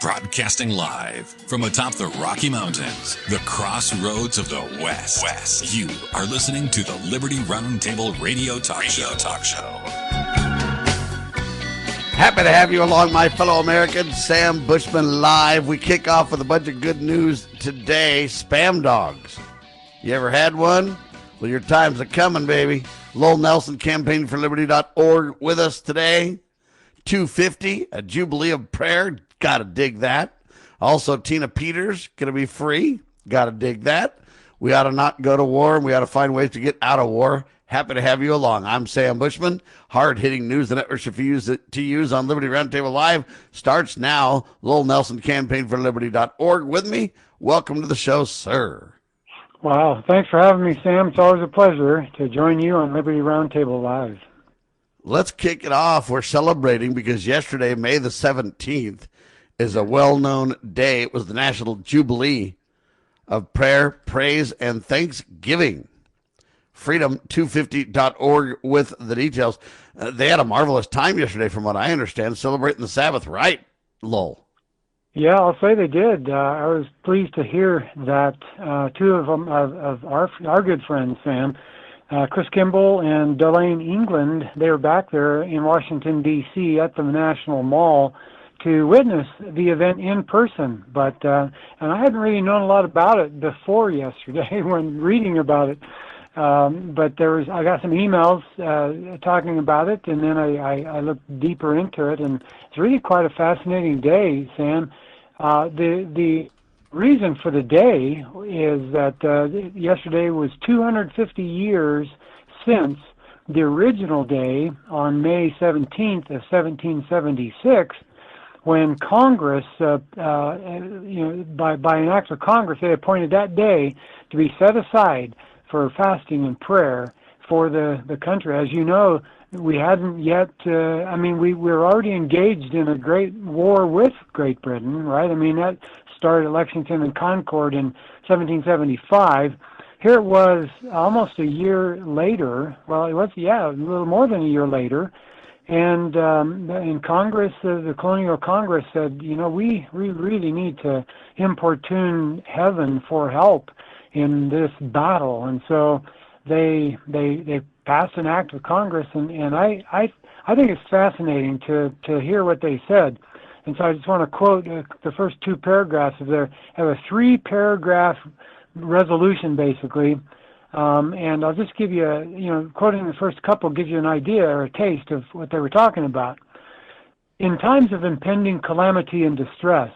Broadcasting live from atop the Rocky Mountains, the crossroads of the West. You are listening to the Liberty RoundTable Radio Talk Show. Happy to have you along, my fellow Americans. Sam Bushman live. We kick off with a bunch of good news today. Spam dogs. You ever had one? Well, your time's a-coming, baby. Lowell Nelson, campaignforliberty.org with us today. 250, a Jubilee of Prayer. Got to dig that. Also, Tina Peters, going to be free. Got to dig that. We ought to not go to war, and we ought to find ways to get out of war. Happy to have you along. I'm Sam Bushman. Hard-hitting news the network should use on Liberty Roundtable Live starts now. Lowell Nelson, campaignforliberty.org with me. Welcome to the show, sir. Wow. Thanks for having me, Sam. It's always a pleasure to join you on Liberty Roundtable Live. Let's kick it off. We're celebrating because yesterday, May the 17th, is a well-known day. It was the National Jubilee of Prayer, Praise, and Thanksgiving. Freedom250.org with the details. They had a marvelous time yesterday, from what I understand, celebrating the Sabbath, right, Lowell? Yeah, I'll say they did. I was pleased to hear that two of them, of our good friends, Sam, Chris Kimball and Delane England, they were back there in Washington, D.C. at the National Mall to witness the event in person. But and I hadn't really known a lot about it before yesterday when reading about it. But I got some emails talking about it, and then I looked deeper into it, and it's really quite a fascinating day, Sam. The reason for the day is that yesterday was 250 years since the original day on May 17th of 1776, when Congress, by an act of Congress, they appointed that day to be set aside for fasting and prayer for the country. As you know, we hadn't yet, we were already engaged in a great war with Great Britain, right? I mean, that started at Lexington and Concord in 1775. Here it was almost a year later. Well, it was, a little more than a year later. And in Congress, the Colonial Congress said, we really need to importune heaven for help in this battle. And so they passed an act of Congress, and I think it's fascinating to hear what they said. And so I just want to quote the first two paragraphs of there. I have a 3-paragraph resolution, basically. And I'll just give you, quoting the first couple gives you an idea or a taste of what they were talking about. In times of impending calamity and distress,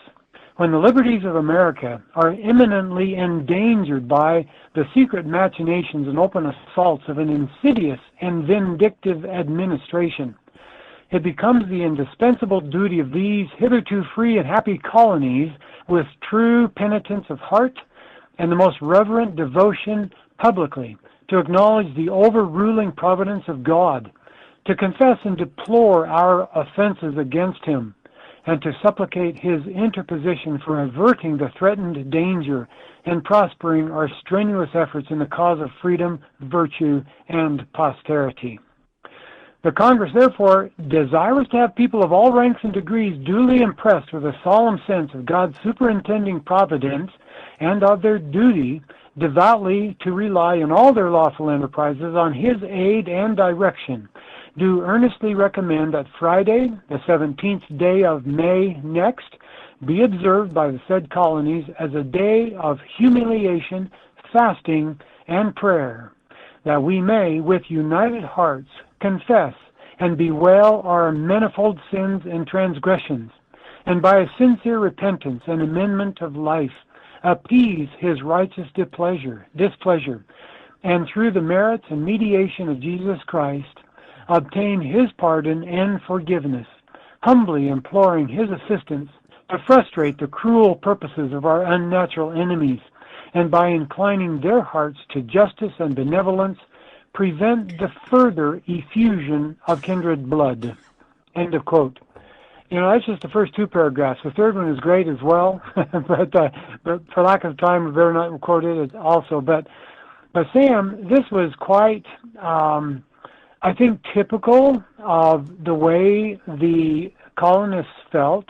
when the liberties of America are imminently endangered by the secret machinations and open assaults of an insidious and vindictive administration, it becomes the indispensable duty of these hitherto free and happy colonies, with true penitence of heart and the most reverent devotion publicly, to acknowledge the overruling providence of God, to confess and deplore our offenses against him, and to supplicate his interposition for averting the threatened danger and prospering our strenuous efforts in the cause of freedom, virtue, and posterity. The Congress, therefore, desirous to have people of all ranks and degrees duly impressed with a solemn sense of God's superintending providence and of their duty devoutly to rely in all their lawful enterprises on his aid and direction, do earnestly recommend that Friday, the 17th day of May next, be observed by the said colonies as a day of humiliation, fasting, and prayer, that we may, with united hearts, confess and bewail our manifold sins and transgressions, and by a sincere repentance and amendment of life, appease his righteous displeasure, and through the merits and mediation of Jesus Christ, obtain his pardon and forgiveness, humbly imploring his assistance to frustrate the cruel purposes of our unnatural enemies, and by inclining their hearts to justice and benevolence, prevent the further effusion of kindred blood. End of quote. That's just the first 2 paragraphs. The third one is great as well, but for lack of time, we better not quote it also. But Sam, this was quite, I think, typical of the way the colonists felt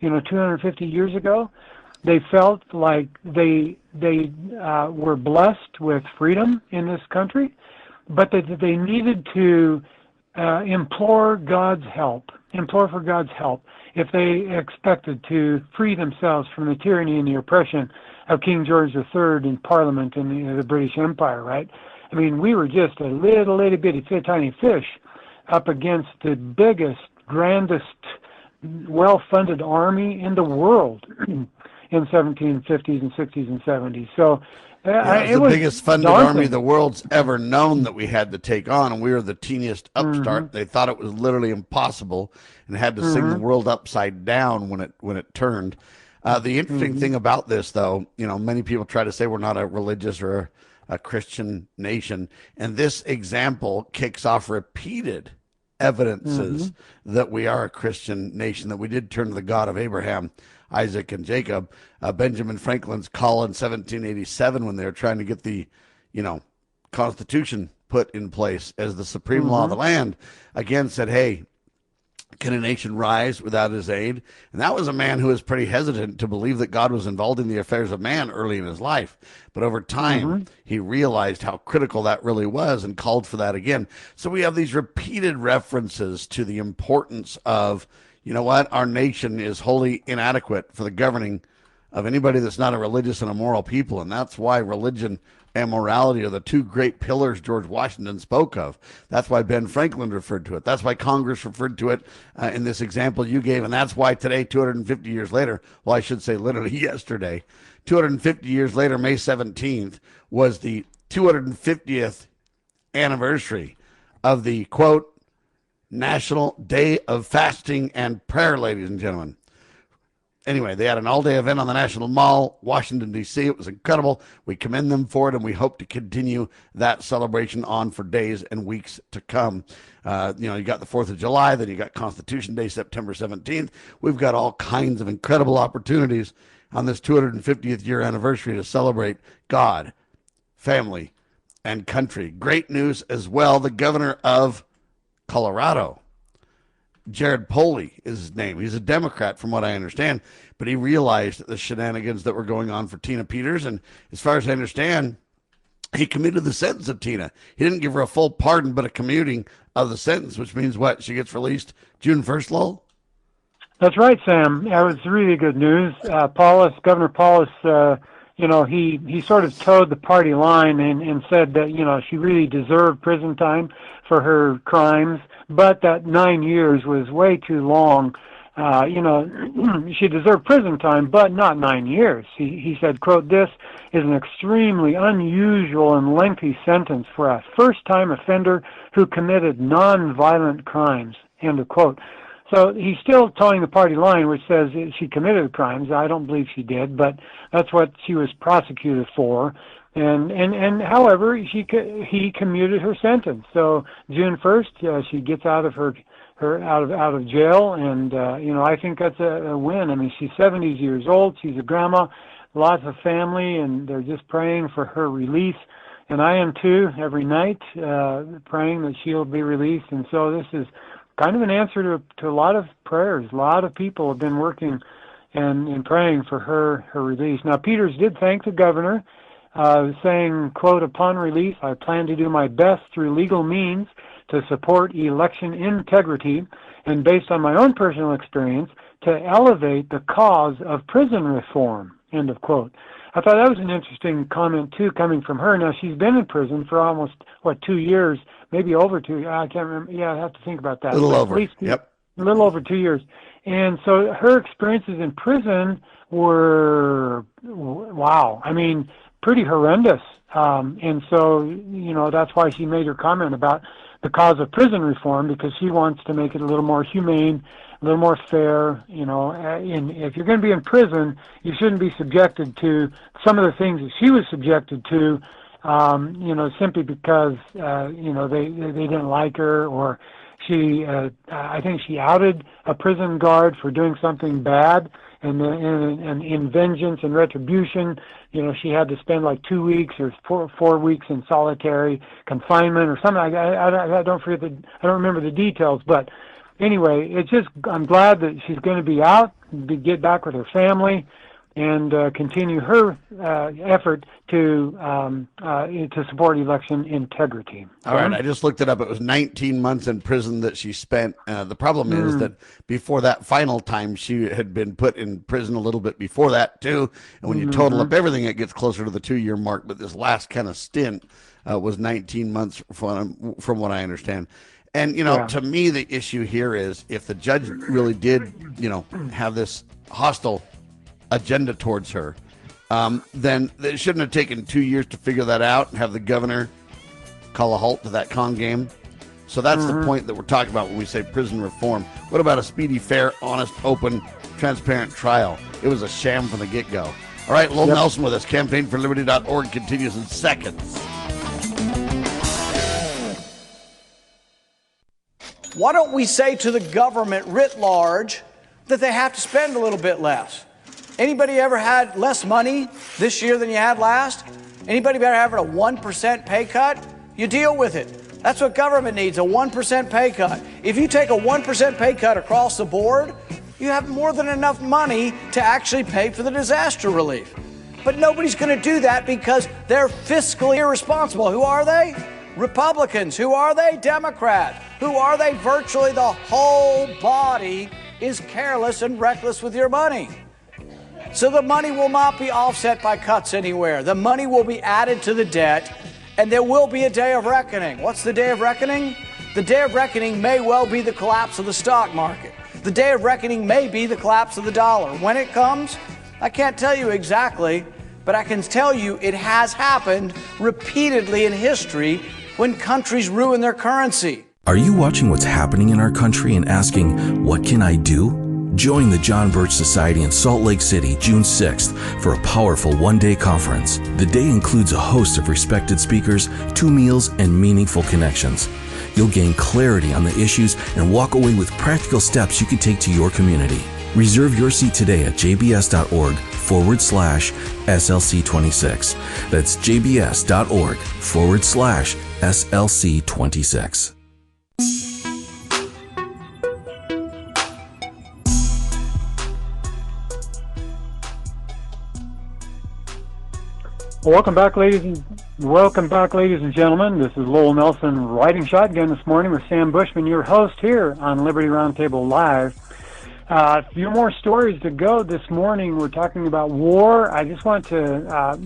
250 years ago. They felt like they were blessed with freedom in this country, but that they needed to implore for God's help if they expected to free themselves from the tyranny and the oppression of King George III in Parliament in the British Empire, right? I mean, we were just a little bitty tiny fish up against the biggest, grandest, well-funded army in the world in 1750s and 60s and 70s. So it was the biggest funded army the world's ever known that we had to take on, and we were the teeniest upstart. Mm-hmm. They thought it was literally impossible and had to sing the world upside down when it turned. The interesting thing about this, though, many people try to say we're not a religious or a Christian nation, and this example kicks off repeated evidences that we are a Christian nation, that we did turn to the God of Abraham, Isaac, and Jacob. Benjamin Franklin's call in 1787, when they were trying to get the, Constitution put in place as the supreme law of the land, again said, hey, can a nation rise without his aid? And that was a man who was pretty hesitant to believe that God was involved in the affairs of man early in his life. But over time, he realized how critical that really was and called for that again. So we have these repeated references to the importance of, our nation is wholly inadequate for the governing of anybody that's not a religious and a moral people. And that's why religion and morality are the two great pillars George Washington spoke of. That's why Ben Franklin referred to it. That's why Congress referred to it in this example you gave. And that's why today, 250 years later, well, I should say literally yesterday, 250 years later, May 17th, was the 250th anniversary of the, quote, National Day of Fasting and Prayer, ladies and gentlemen. Anyway, they had an all-day event on the National Mall, Washington, D.C. It was incredible. We commend them for it, and we hope to continue that celebration on for days and weeks to come. You got the 4th of July, then you got Constitution Day, September 17th. We've got all kinds of incredible opportunities on this 250th year anniversary to celebrate God, family, and country. Great news as well. The governor of Colorado, Jared Polis is his name. He's a Democrat from what I understand, but he realized the shenanigans that were going on for Tina Peters. And as far as I understand, he commuted the sentence of Tina. He didn't give her a full pardon, but a commuting of the sentence, which means what? She gets released June 1st, Lowell? That's right, Sam. That was really good news. Governor Polis, he sort of towed the party line and said that, she really deserved prison time for her crimes, but that 9 years was way too long. She deserved prison time, but not 9 years. He said, quote, this is an extremely unusual and lengthy sentence for a first-time offender who committed nonviolent crimes, end of quote. So he's still towing the party line, which says she committed crimes. I don't believe she did, but that's what she was prosecuted for. And however, he commuted her sentence. So June 1st, she gets out of out of jail, and I think that's a win. I mean, she's 70 years old. She's a grandma, lots of family, and they're just praying for her release. And I am too, every night, praying that she'll be released. And so this is kind of an answer to a lot of prayers. A lot of people have been working and praying for her release. Now, Peters did thank the governor, saying, quote, upon release, I plan to do my best through legal means to support election integrity and, based on my own personal experience, to elevate the cause of prison reform, end of quote. I thought that was an interesting comment, too, coming from her. Now, she's been in prison for almost, 2 years, maybe over 2 years. I can't remember. Yeah, I have to think about that. A little over, yep. A little over 2 years. And so her experiences in prison were, wow, I mean, pretty horrendous. And so, that's why she made her comment about the cause of prison reform, because she wants to make it a little more humane, a little more fair. And if you're going to be in prison, you shouldn't be subjected to some of the things that she was subjected to, simply because, they didn't like her, or I think she outed a prison guard for doing something bad, and in vengeance and retribution, she had to spend like 2 weeks or 4 weeks in solitary confinement or something. I don't remember the details, but anyway, I'm glad that she's going to be out. get back with her family and continue her effort to support election integrity. All right, I just looked it up. It was 19 months in prison that she spent. The problem is that before that final time, she had been put in prison a little bit before that, too. And when you total up everything, it gets closer to the 2-year mark. But this last kind of stint was 19 months from what I understand. And, to me, the issue here is if the judge really did, have this hostile agenda towards her, then it shouldn't have taken 2 years to figure that out and have the governor call a halt to that con game. So that's the point that we're talking about when we say prison reform. What about a speedy, fair, honest, open, transparent trial? It was a sham from the get-go. All right, Lowell Nelson with us. CampaignForLiberty.org continues in seconds. Why don't we say to the government writ large that they have to spend a little bit less? Anybody ever had less money this year than you had last? Anybody ever having a 1% pay cut? You deal with it. That's what government needs, a 1% pay cut. If you take a 1% pay cut across the board, you have more than enough money to actually pay for the disaster relief. But nobody's going to do that because they're fiscally irresponsible. Who are they? Republicans. Who are they? Democrats. Who are they? Virtually the whole body is careless and reckless with your money. So the money will not be offset by cuts anywhere. The money will be added to the debt, and there will be a day of reckoning. What's the day of reckoning? The day of reckoning may well be the collapse of the stock market. The day of reckoning may be the collapse of the dollar. When it comes, I can't tell you exactly, but I can tell you it has happened repeatedly in history when countries ruin their currency. Are you watching what's happening in our country and asking, what can I do? Join the John Birch Society in Salt Lake City, June 6th, for a powerful one-day conference. The day includes a host of respected speakers, 2 meals, and meaningful connections. You'll gain clarity on the issues and walk away with practical steps you can take to your community. Reserve your seat today at jbs.org/SLC26. That's jbs.org/SLC26. Welcome back, ladies and gentlemen. This is Lowell Nelson riding shotgun this morning with Sam Bushman, your host here on Liberty Roundtable Live. A few more stories to go this morning. We're talking about war. I just want to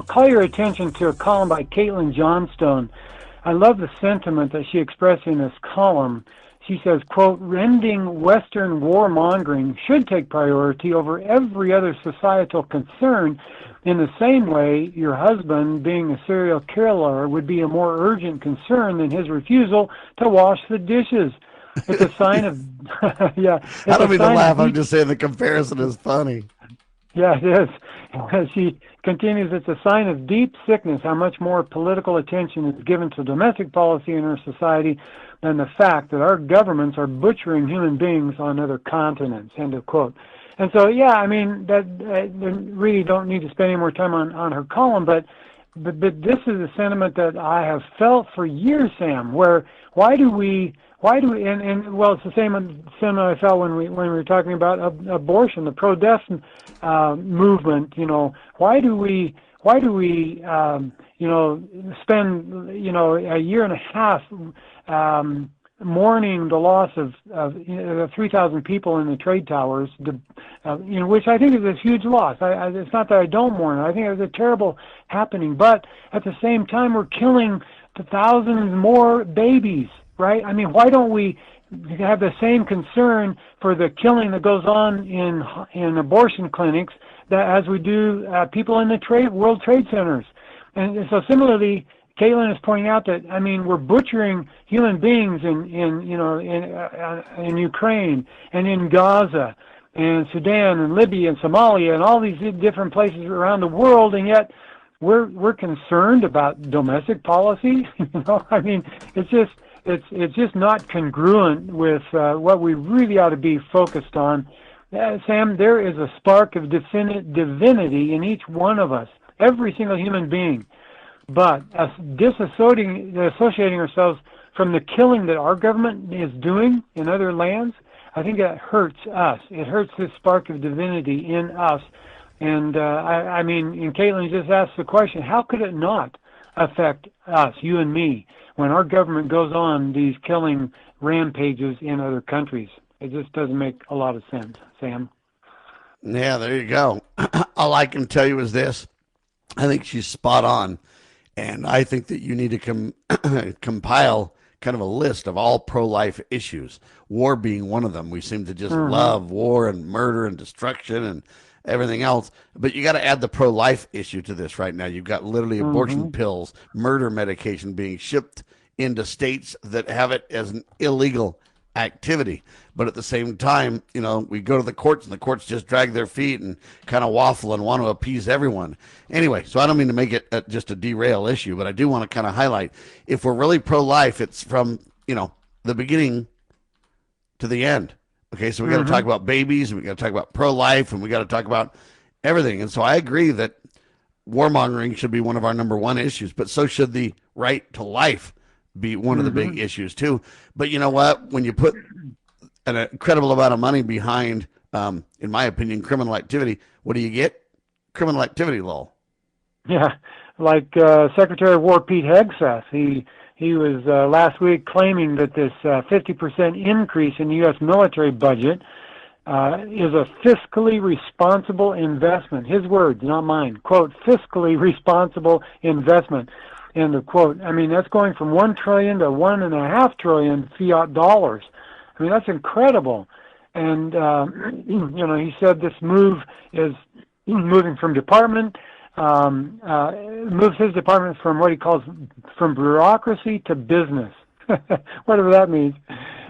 call your attention to a column by Caitlin Johnstone. I love the sentiment that she expressed in this column. She says, quote, ending Western warmongering should take priority over every other societal concern. In the same way, your husband being a serial killer would be a more urgent concern than his refusal to wash the dishes. It's a sign of, yeah. I don't mean to laugh. I'm just saying the comparison is funny. Yeah, it is. She continues, it's a sign of deep sickness how much more political attention is given to domestic policy in our society than the fact that our governments are butchering human beings on other continents, end of quote. And so, yeah, I mean, that really don't need to spend any more time on her column, but this is a sentiment that I have felt for years, Sam, where why do we, and well, it's the same sentiment I felt when we were talking about abortion, the pro-death movement. Why do we spend a year and a half mourning the loss of 3,000 people in the trade towers, which I think is a huge loss. It's not that I don't mourn it. I think it's a terrible happening, but at the same time, we're killing thousands more babies, right? I mean, why don't we have the same concern for the killing that goes on in abortion clinics as we do people in the World Trade Centers? And so similarly, Caitlin is pointing out that, I mean, we're butchering human beings in Ukraine and in Gaza and Sudan and Libya and Somalia and all these different places around the world, and yet we're concerned about domestic policy. I mean, it's just not congruent with what we really ought to be focused on. Sam, there is a spark of divinity in each one of us, every single human being. But disassociating ourselves from the killing that our government is doing in other lands, I think it hurts us. It hurts this spark of divinity in us. And I mean, and Caitlin just asked the question, how could it not affect us, you and me, when our government goes on these killing rampages in other countries? It just doesn't make a lot of sense, Sam. Yeah, there you go. All I can tell you is this. I think she's spot on. And I think that you need to compile kind of a list of all pro-life issues, war being one of them. We seem to just love war and murder and destruction and everything else. But you got to add the pro-life issue to this right now. You've got literally abortion pills, murder medication being shipped into states that have it as an illegal activity. But at the same time, you know, we go to the courts and the courts just drag their feet and kind of waffle and want to appease everyone. Anyway, so I don't mean to make it just a derail issue, but I do want to kind of highlight, if we're really pro-life, it's from, you know, the beginning to the end. Okay, so we got to talk about babies, and we got to talk about pro-life, and we got to talk about everything. And so I agree that warmongering should be one of our number one issues, but so should the right to life be one of the big issues too. But you know what? When you put an incredible amount of money behind, in my opinion, criminal activity, what do you get? Criminal activity, Lowell. Yeah, like Secretary of War Pete Hegseth, he was last week claiming that this 50% increase in the U.S. military budget is a fiscally responsible investment. His words, not mine. Quote, fiscally responsible investment. End of quote. I mean, that's going from $1 trillion to $1.5 trillion fiat dollars. I mean, that's incredible. And, you know, he said this move is moving from moves his department from what he calls from bureaucracy to business, whatever that means.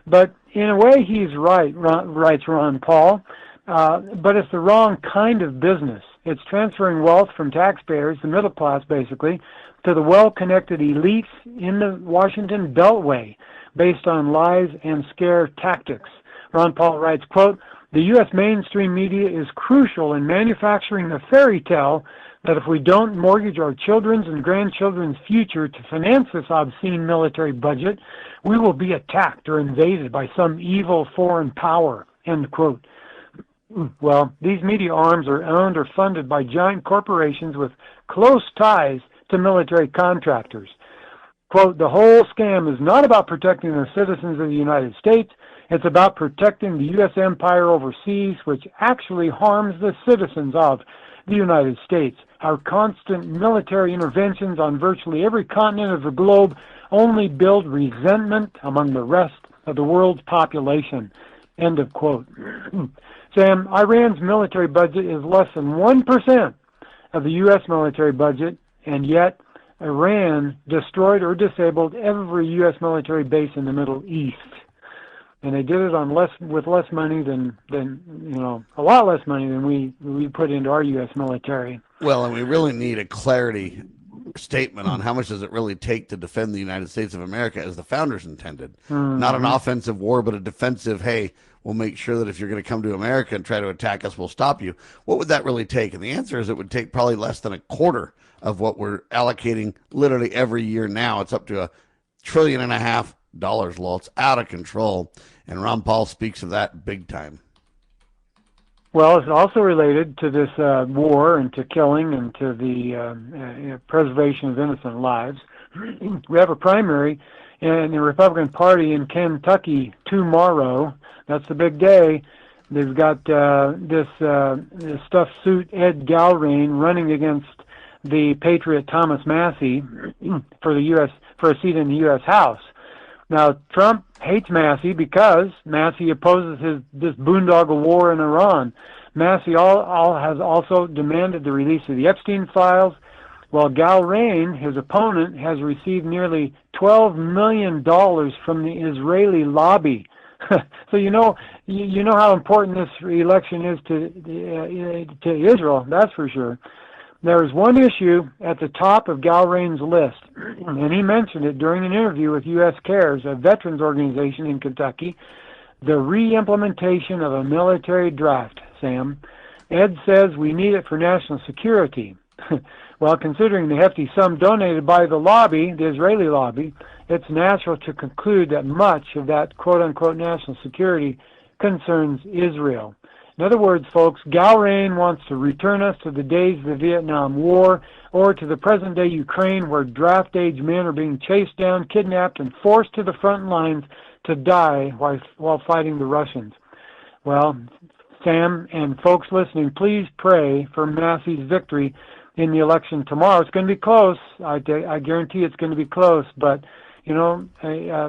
But in a way, he's right, writes Ron Paul, but it's the wrong kind of business. It's transferring wealth from taxpayers, the middle class basically, to the well-connected elites in the Washington Beltway based on lies and scare tactics. Ron Paul writes, quote, the U.S. mainstream media is crucial in manufacturing the fairy tale that if we don't mortgage our children's and grandchildren's future to finance this obscene military budget, we will be attacked or invaded by some evil foreign power, end quote. Well, these media arms are owned or funded by giant corporations with close ties to military contractors. Quote, the whole scam is not about protecting the citizens of the United States. It's about protecting the U.S. empire overseas, which actually harms the citizens of the United States. Our constant military interventions on virtually every continent of the globe only build resentment among the rest of the world's population. End of quote. Sam, Iran's military budget is less than 1% of the U.S. military budget, and yet Iran destroyed or disabled every U.S. military base in the Middle East. And they did it on with less money than you know, a lot less money than we put into our U.S. military. Well, and we really need a clarity statement on how much does it really take to defend the United States of America as the founders intended. Not an offensive war, but a defensive, hey, we'll make sure that if you're going to come to America and try to attack us, we'll stop you. What would that really take? And the answer is it would take probably less than a quarter of what we're allocating literally every year now. It's up to $1.5 trillion, Lowell. It's out of control. And Ron Paul speaks of that big time. Well, it's also related to this war and to killing and to the preservation of innocent lives. We have a primary in the Republican Party in Kentucky tomorrow. That's the big day. They've got this stuffed suit Ed Galrain running against the patriot Thomas Massie for a seat in the U.S. House. Now, Trump hates Massie because Massie opposes this boondoggle war in Iran. Massie has also demanded the release of the Epstein files, while Galrain, his opponent, has received nearly $12 million from the Israeli lobby. So you know how important this election is to Israel, that's for sure. There is one issue at the top of Galrain's list, and he mentioned it during an interview with U.S. Cares, a veterans organization in Kentucky, the re-implementation of a military draft, Sam. Ed says we need it for national security. Well, considering the hefty sum donated by the lobby, the Israeli lobby, it's natural to conclude that much of that quote-unquote national security concerns Israel. In other words, folks, Galrain wants to return us to the days of the Vietnam War or to the present-day Ukraine, where draft-age men are being chased down, kidnapped, and forced to the front lines to die while fighting the Russians. Well, Sam and folks listening, please pray for Massie's victory in the election tomorrow. It's going to be close. I guarantee it's going to be close, but you know,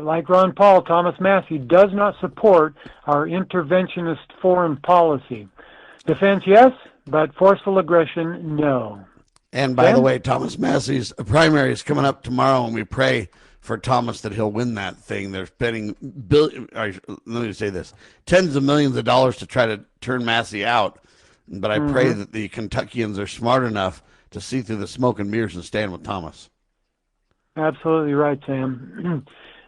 like Ron Paul, Thomas Massie does not support our interventionist foreign policy. Defense, yes, but forceful aggression, no. And by the way, Thomas Massie's primary is coming up tomorrow, and we pray for Thomas that he'll win that thing. They're spending let me say this, tens of millions of dollars to try to turn Massie out. But I pray that the Kentuckians are smart enough to see through the smoke and mirrors and stand with Thomas. Absolutely right, Sam.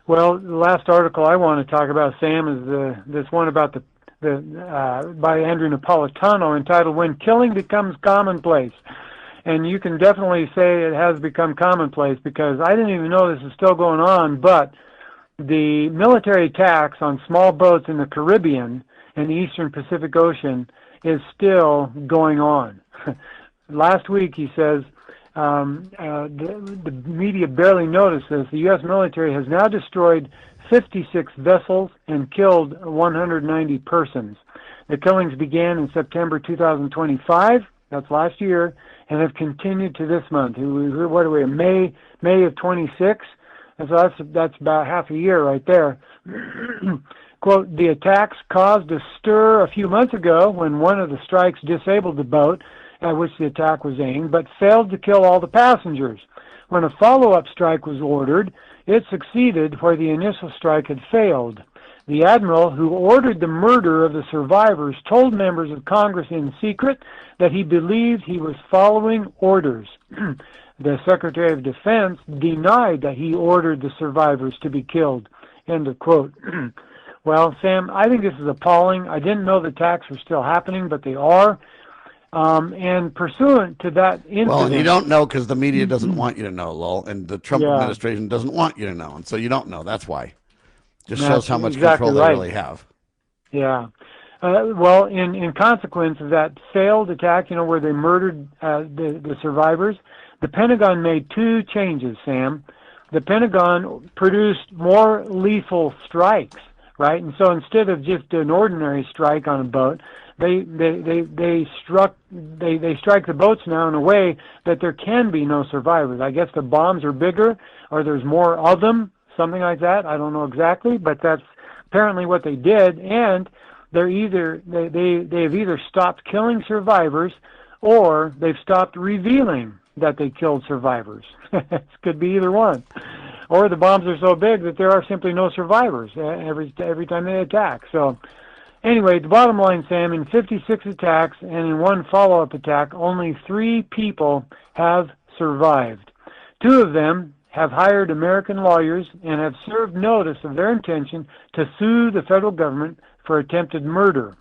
Well, the last article I want to talk about, Sam, is this one about by Andrew Napolitano, entitled "When Killing Becomes Commonplace." And you can definitely say it has become commonplace, because I didn't even know this is still going on, but the military attacks on small boats in the Caribbean and the Eastern Pacific Ocean is still going on. Last week, he says, the media barely noticed this. The U.S. military has now destroyed 56 vessels and killed 190 persons. The killings began in September 2025, that's last year, and have continued to this month. What are we, May of 26? So that's about half a year right there. Quote, the attacks caused a stir a few months ago when one of the strikes disabled the boat at which the attack was aimed, but failed to kill all the passengers. When a follow-up strike was ordered, it succeeded where the initial strike had failed. The admiral who ordered the murder of the survivors told members of Congress in secret that he believed he was following orders. The Secretary of Defense denied that he ordered the survivors to be killed. End of quote. Well, Sam, I think this is appalling. I didn't know the attacks were still happening, but they are. And pursuant to that incident... Well, and you don't know because the media doesn't want you to know, Lowell, and the Trump administration doesn't want you to know, and so you don't know. That's why. Just shows how much control they really have. Yeah. Well, in consequence of that failed attack, where they murdered the survivors, the Pentagon made two changes, Sam. The Pentagon produced more lethal strikes, right? And so instead of just an ordinary strike on a boat, they strike the boats now in a way that there can be no survivors. I guess the bombs are bigger, or there's more of them, something like that. I don't know exactly, but that's apparently what they did. And they've either stopped killing survivors, or they've stopped revealing that they killed survivors. It could be either one. Or the bombs are so big that there are simply no survivors every time they attack. So anyway, the bottom line, Sam, in 56 attacks and in one follow-up attack, only 3 people have survived. 2 of them have hired American lawyers and have served notice of their intention to sue the federal government for attempted murder.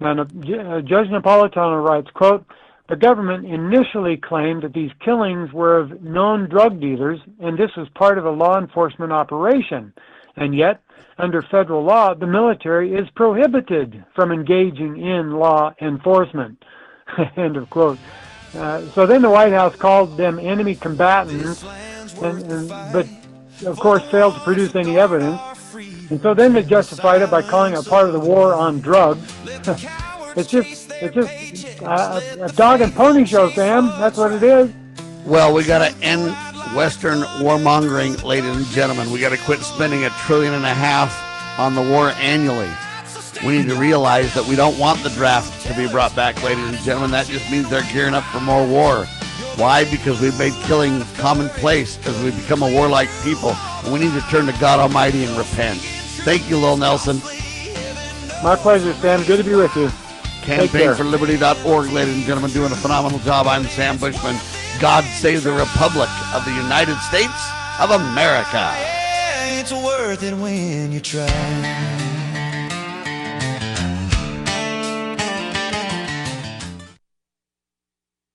Now, Judge Napolitano writes, quote, the government initially claimed that these killings were of known drug dealers, and this was part of a law enforcement operation. And yet, under federal law, the military is prohibited from engaging in law enforcement. End of quote. So then the White House called them enemy combatants, but of course failed to produce any evidence. And so then they justified it by calling it part of the war on drugs. It's just a dog and pony show, Sam. That's what it is. Well, we got to end Western warmongering, ladies and gentlemen. We got to quit spending $1.5 trillion on the war annually. We need to realize that we don't want the draft to be brought back, ladies and gentlemen. That just means they're gearing up for more war. Why? Because we've made killing commonplace as we become a warlike people. And we need to turn to God Almighty and repent. Thank you, Lowell Nelson. My pleasure, Sam. Good to be with you. CampaignForLiberty.org, ladies and gentlemen, doing a phenomenal job. I'm Sam Bushman. God save the Republic of the United States of America. Yeah, it's worth it when you try.